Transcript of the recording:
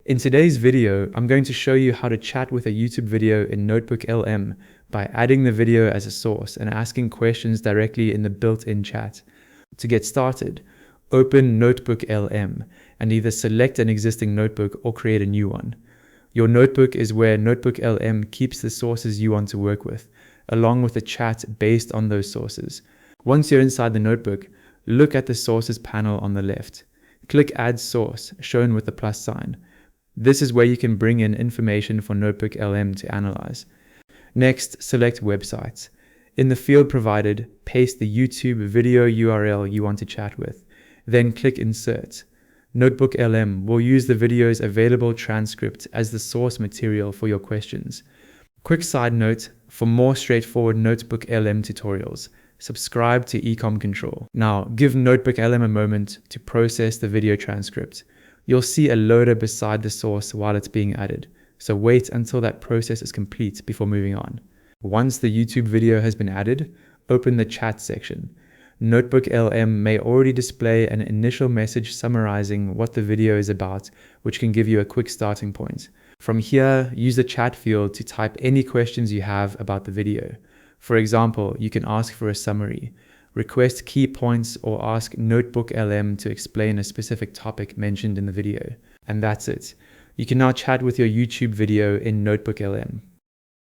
In today's video, I'm going to show you how to chat with a YouTube video in NotebookLM by adding the video as a source and asking questions directly in the built-in chat. To get started, open NotebookLM and either select an existing notebook or create a new one. Your notebook is where NotebookLM keeps the sources you want to work with, along with a chat based on those sources. Once you're inside the notebook, look at the sources panel on the left. Click Add Source, shown with the plus sign. This is where you can bring in information for NotebookLM to analyze. Next, select Websites. In the field provided, paste the YouTube video URL you want to chat with. Then click Insert. NotebookLM will use the video's available transcript as the source material for your questions. Quick side note, for more straightforward NotebookLM tutorials, subscribe to Ecom Control. Now, give NotebookLM a moment to process the video transcript. You'll see a loader beside the source while it's being added, so wait until that process is complete before moving on. Once the YouTube video has been added, open the chat section. NotebookLM may already display an initial message summarizing what the video is about, which can give you a quick starting point. From here, use the chat field to type any questions you have about the video. For example, you can ask for a summary, request key points, or ask NotebookLM to explain a specific topic mentioned in the video. And that's it. You can now chat with your YouTube video in NotebookLM.